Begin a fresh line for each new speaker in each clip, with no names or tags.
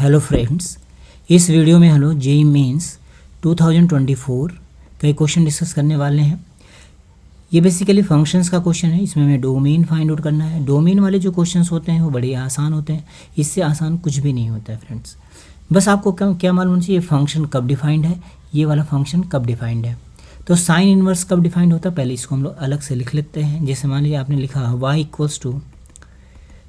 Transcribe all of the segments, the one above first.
Hello friends, इस video में हम लोग जेईई मेंस 2024 कई क्वेश्चन डिस्कस करने वाले हैं। ये बेसिकली फंक्शंस का क्वेश्चन है। इसमें हमें डोमेन फाइंड आउट करना है। डोमेन वाले जो क्वेश्चंस होते हैं वो बड़े आसान होते हैं, इससे आसान कुछ भी नहीं होता है फ्रेंड्स। बस आपको क्या मालूम चाहिए, फंक्शन कब डिफाइंड है, ये वाला फंक्शन कब डिफाइंड है। तो साइन इनवर्स कब डिफाइंड होता है, पहले इसको हम लोग अलग से लिख लेते हैं। जैसे मान लीजिए आपने लिखा y equals to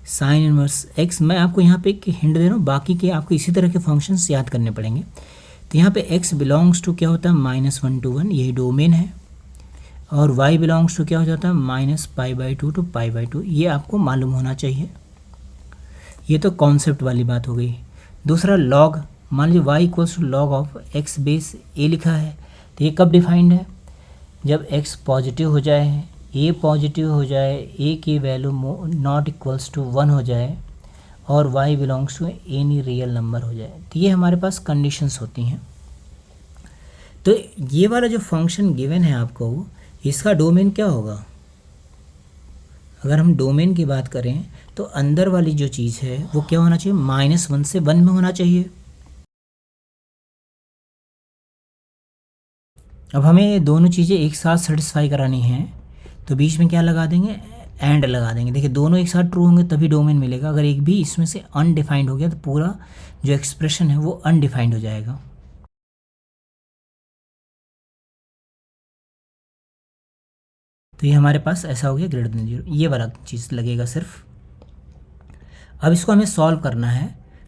sine inverse x। मैं आपको यहाँ पे एक हिंट दे रहा हूँ, बाकी के आपको इसी तरह के फंक्शंस याद करने पड़ेंगे। तो यहाँ पे x बिलोंग्स टू क्या होता है -1 to 1, यही डोमेन है। और y बिलोंग्स टू क्या हो जाता है -π/2 to π/2, ये आपको मालूम होना चाहिए। ये तो कॉन्सेप्ट वाली बात हो गई। दूसरा लॉग, मान लीजिए y equals to log of x base a लिखा है, तो ये कब डिफाइंड है, जब x पॉजिटिव हो जाए, a पॉजिटिव हो जाए, a की वैल्यू नॉट इक्वल्स टू 1 हो जाए और y belongs to any real number हो जाए। तो ये हमारे पास कंडीशंस होती हैं। तो ये वाला जो फंक्शन गिवन है आपको, इसका डोमेन क्या होगा। अगर हम डोमेन की बात करें तो अंदर वाली जो चीज़ है वो क्या होना चाहिए, -1 से 1 में होना चाहिए। अब हमें दोनों चीज़ें एक साथ सेटिस्फाई करानी है, तो बीच में क्या लगा देंगे, एंड लगा देंगे। देखिए दोनों एक साथ ट्रू होंगे तभी डोमेन मिलेगा। अगर एक भी इसमें से अनडिफाइंड हो गया तो पूरा जो एक्सप्रेशन है वो अनडिफाइंड हो जाएगा। तो ये हमारे पास ऐसा हो गया ग्रेटर देन 0, ये वाला चीज़ लगेगा सिर्फ। अब इसको हमें सॉल्व करना है,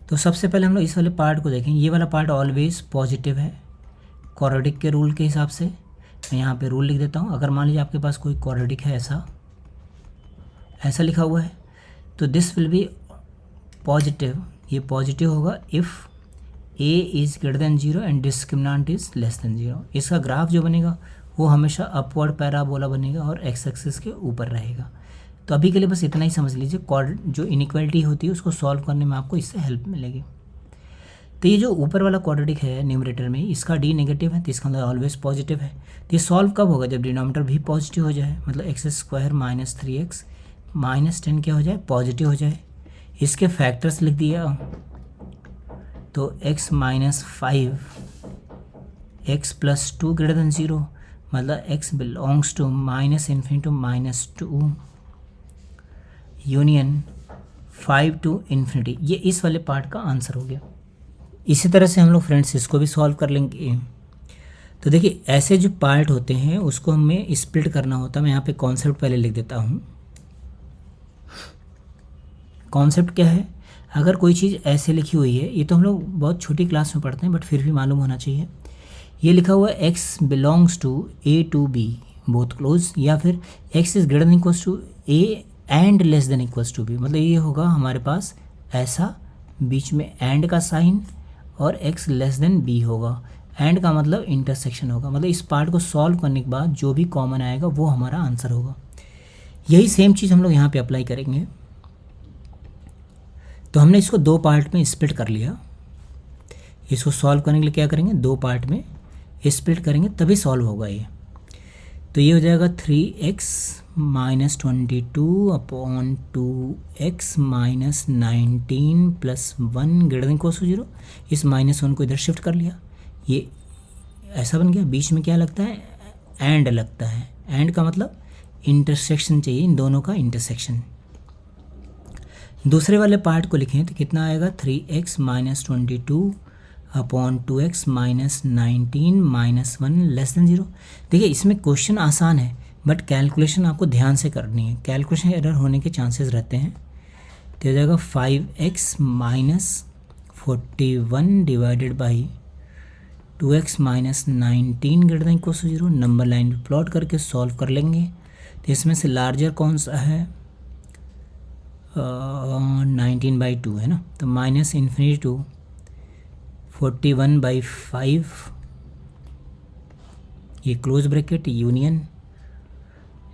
तो सबसे पहले हम लोग इस वाले पार्ट को देखें। ये वाला पार्ट ऑलवेज पॉजिटिव है क्वाड्रेटिक के रूल के हिसाब से। मैं यहाँ पे रूल लिख देता हूँ। अगर मान लीजिए आपके पास कोई क्वाड्रेटिक है, ऐसा लिखा हुआ है, तो दिस विल बी पॉजिटिव, ये पॉजिटिव होगा if a is greater then 0 and discriminant is less than 0। इसका ग्राफ जो बनेगा वो हमेशा अपवर्ड पैराबोला बनेगा और एक्स एक्सिस के ऊपर रहेगा। तो अभी के लिए बस इतना ही समझ लीजिए। जो इनइक्वालिटी होती है उसको सॉल्व करने में आपको इससे हेल्प मिलेगी। तो ये जो ऊपर वाला क्वाड्रेटिक है न्यूमरेटर में, इसका d नेगेटिव है, तो इसका मतलब ऑलवेज पॉजिटिव है। तो ये सॉल्व कब होगा, जब डिनोमिनेटर भी पॉजिटिव हो जाए, मतलब x² - 3x -10 क्या हो जाए, पॉजिटिव हो जाए। इसके फैक्टर्स लिख दिया, तो x - 5 x + 2 ग्रेटर देन 0, मतलब x belongs to -∞ to -2 union 5 to ∞। ये इस वाले पार्ट का आंसर हो गया। इसी तरह से हम लोग फ्रेंड्स इसको भी सॉल्व कर लेंगे। तो देखिए ऐसे जो पार्ट होते हैं उसको हमें स्प्लिट करना होता है। मैं यहाँ पे कॉन्सेप्ट पहले लिख देता हूँ। कॉन्सेप्ट क्या है, अगर कोई चीज़ ऐसे लिखी हुई है, ये तो हम लोग बहुत छोटी क्लास में पढ़ते हैं बट फिर भी मालूम होना चाहिए। ये लिखा हुआ है x belongs to a to b both close, या फिर x is greater than equals to a and less than equals to b, मतलब ये होगा हमारे पास ऐसा, बीच में एंड का साइन और x लेस देन b होगा। एंड का मतलब इंटरसेक्शन होगा, मतलब इस पार्ट को सॉल्व करने के बाद जो भी कॉमन आएगा वो हमारा आंसर होगा। यही सेम चीज़ हम लोग यहाँ पे अप्लाई करेंगे। तो हमने इसको दो पार्ट में स्प्लिट कर लिया। इसको सॉल्व करने के लिए क्या करेंगे, दो पार्ट में स्प्लिट करेंगे तभी सॉल्व होगा ये। तो ये हो जाएगा 3x - 22 upon 2x - 19 + 1 greater than equals to 0। इस -1 को इधर शिफ्ट कर लिया, ये ऐसा बन गया। बीच में क्या लगता है, एंड लगता है। एंड का मतलब इंटरसेक्शन चाहिए, इन दोनों का इंटरसेक्शन। दूसरे वाले पार्ट को लिखें तो कितना आएगा, 3x - 22 upon 2x - 19 - 1 less than 0। देखिए इसमें क्वेश्चन आसान है बट कैलकुलेशन आपको ध्यान से करनी है, कैलकुलेशन एरर होने के चांसेस रहते हैं। तो हो जाएगा 5x - 41 divided by 2x - 19 greater than equals to 0। Number line पे प्लॉट करके सॉल्व कर लेंगे। तो इसमें से लार्जर कौन सा है, 19/2 है ना, तो -∞ to 41/5, ये क्लोज ब्रैकेट यूनियन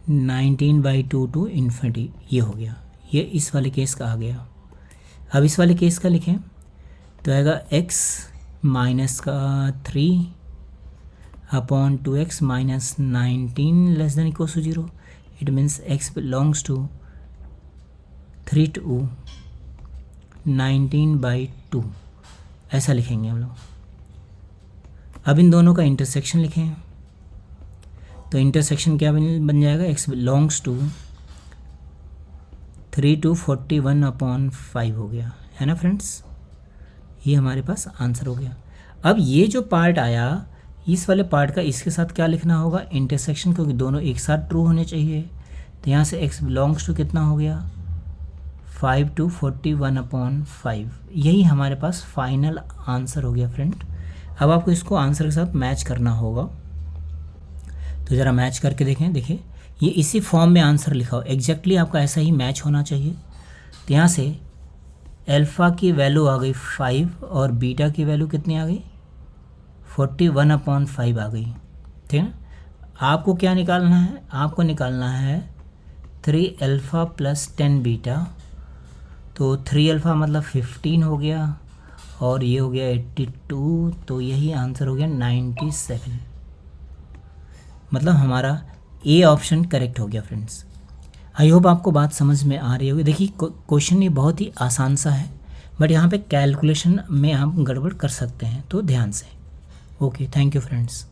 19/2 to ∞, ये हो गया। ये इस वाले केस का आ गया। अब इस वाले केस का लिखें तो आएगा x -3 upon 2x - 19 less than equals to 0। It means x belongs to 3 to 19/2। ऐसा लिखेंगे हम लोग। अब इन दोनों का इंटरसेक्शन लिखें, तो इंटरसेक्शन क्या बन जाएगा, x बिलोंग्स टू 3 to 41/5 हो गया, है ना फ्रेंड्स। ये हमारे पास आंसर हो गया। अब ये जो पार्ट आया, इस वाले पार्ट का इसके साथ क्या लिखना होगा, इंटरसेक्शन, क्योंकि दोनों एक साथ ट्रू होने चाहिए। तो यहाँ से x बिलोंग्स टू कितना हो गया, 5 to 41/5। यही हमारे पास फाइनल आंसर हो गया फ्रेंड। अब आपको इसको आंसर के साथ मैच करना होगा, तो ज़रा मैच करके देखें। देखिए ये इसी फॉर्म में आंसर लिखा हो, एग्जैक्टली आपका ऐसा ही मैच होना चाहिए। तो यहाँ से अल्फ़ा की वैल्यू आ गई 5 और बीटा की वैल्यू कितनी आ गई, 41/5 आ गई, ठीक है ना। आपको क्या निकालना है, आपको निकालना है 3 अल्फ़ा प्लस 10 बीटा। तो 3 अल्फ़ा मतलब 15 हो गया और ये हो गया 82, तो यही आंसर हो गया 97। मतलब हमारा ए ऑप्शन करेक्ट हो गया फ्रेंड्स। आई होप आपको बात समझ में आ रही होगी। देखिए क्वेश्चन ये बहुत ही आसान सा है, बट यहाँ पे कैलकुलेशन में आप गड़बड़ कर सकते हैं, तो ध्यान से। Okay, thank you friends.